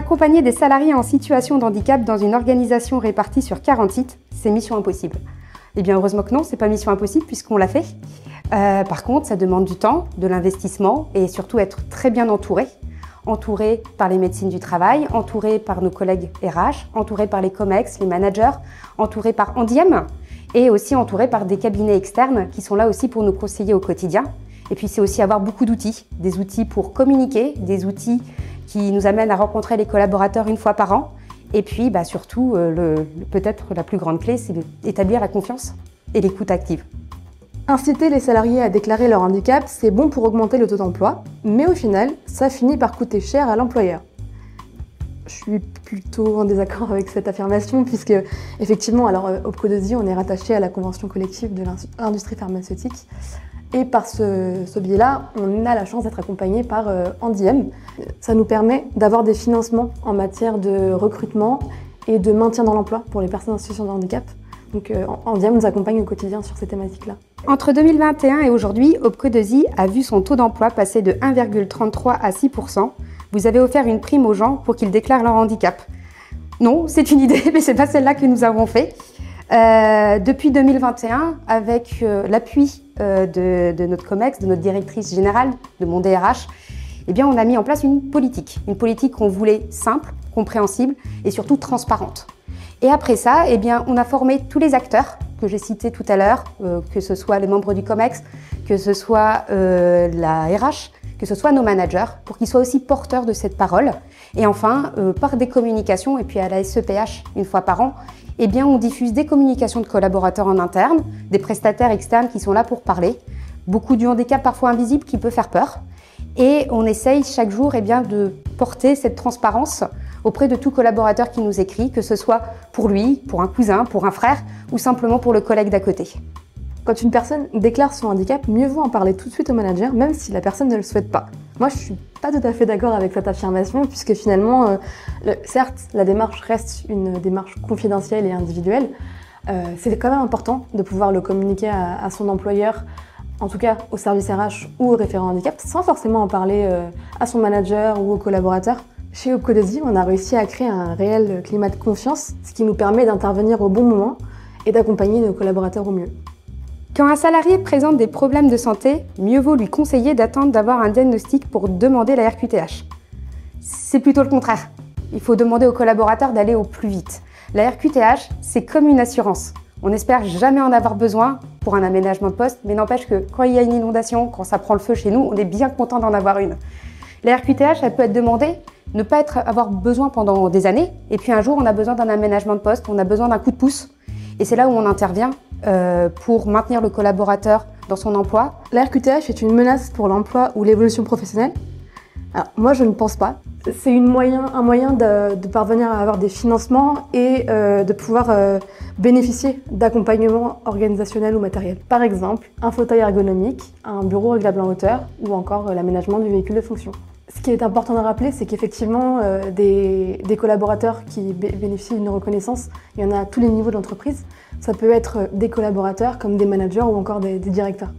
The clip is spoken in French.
Accompagner des salariés en situation de handicap dans une organisation répartie sur 40 sites, c'est mission impossible. Eh bien heureusement que non, c'est pas mission impossible puisqu'on l'a fait. Par contre, ça demande du temps, de l'investissement et surtout être très bien entouré par les médecines du travail, entouré par nos collègues RH, entouré par les COMEX, les managers, entouré par Andiem et aussi entouré par des cabinets externes qui sont là aussi pour nous conseiller au quotidien. Et puis c'est aussi avoir beaucoup d'outils, des outils pour communiquer, des outils qui nous amènent à rencontrer les collaborateurs une fois par an. Et puis surtout, peut-être la plus grande clé, c'est d'établir la confiance et l'écoute active. Inciter les salariés à déclarer leur handicap, c'est bon pour augmenter le taux d'emploi, mais au final, ça finit par coûter cher à l'employeur. Je suis plutôt en désaccord avec cette affirmation, puisque effectivement, alors Opco2i, on est rattaché à la convention collective de l'industrie pharmaceutique, et par ce biais-là, on a la chance d'être accompagné par Andiem. Ça nous permet d'avoir des financements en matière de recrutement et de maintien dans l'emploi pour les personnes en situation de handicap. Donc Andiem nous accompagne au quotidien sur ces thématiques-là. Entre 2021 et aujourd'hui, Opco2i a vu son taux d'emploi passer de 1,33 à 6%. Vous avez offert une prime aux gens pour qu'ils déclarent leur handicap. Non, c'est une idée, mais c'est pas celle-là que nous avons fait. Depuis 2021, avec l'appui de notre COMEX, de notre directrice générale, de mon DRH, eh bien, on a mis en place une politique qu'on voulait simple, compréhensible et surtout transparente. Et après ça, eh bien, on a formé tous les acteurs que j'ai cités tout à l'heure, que ce soit les membres du COMEX, que ce soit la RH, que ce soit nos managers, pour qu'ils soient aussi porteurs de cette parole. Et enfin, par des communications, et puis à la SEPH, une fois par an, eh bien, on diffuse des communications de collaborateurs en interne, des prestataires externes qui sont là pour parler, beaucoup du handicap parfois invisible qui peut faire peur. Et on essaye chaque jour de porter cette transparence auprès de tout collaborateur qui nous écrit, que ce soit pour lui, pour un cousin, pour un frère ou simplement pour le collègue d'à côté. Quand une personne déclare son handicap, mieux vaut en parler tout de suite au manager, même si la personne ne le souhaite pas. Moi, je ne suis pas tout à fait d'accord avec cette affirmation, puisque finalement, certes, la démarche reste une démarche confidentielle et individuelle. C'est quand même important de pouvoir le communiquer à son employeur, en tout cas au service RH ou au référent handicap, sans forcément en parler à son manager ou aux collaborateurs. Chez Opco2i, on a réussi à créer un réel climat de confiance, ce qui nous permet d'intervenir au bon moment et d'accompagner nos collaborateurs au mieux. Quand un salarié présente des problèmes de santé, mieux vaut lui conseiller d'attendre d'avoir un diagnostic pour demander la RQTH. C'est plutôt le contraire. Il faut demander aux collaborateurs d'aller au plus vite. La RQTH, c'est comme une assurance. On n'espère jamais en avoir besoin pour un aménagement de poste, mais n'empêche que quand il y a une inondation, quand ça prend le feu chez nous, on est bien content d'en avoir une. La RQTH, elle peut être demandée, ne pas avoir besoin pendant des années, et puis un jour, on a besoin d'un aménagement de poste, on a besoin d'un coup de pouce, et c'est là où on intervient pour maintenir le collaborateur dans son emploi. La RQTH est une menace pour l'emploi ou l'évolution professionnelle? Alors, moi, je ne pense pas. C'est un moyen de parvenir à avoir des financements et de pouvoir bénéficier d'accompagnement organisationnel ou matériel. Par exemple, un fauteuil ergonomique, un bureau réglable en hauteur ou encore l'aménagement du véhicule de fonction. Ce qui est important de rappeler, c'est qu'effectivement, des collaborateurs qui bénéficient d'une reconnaissance, il y en a à tous les niveaux de l'entreprise. Ça peut être des collaborateurs comme des managers ou encore des directeurs.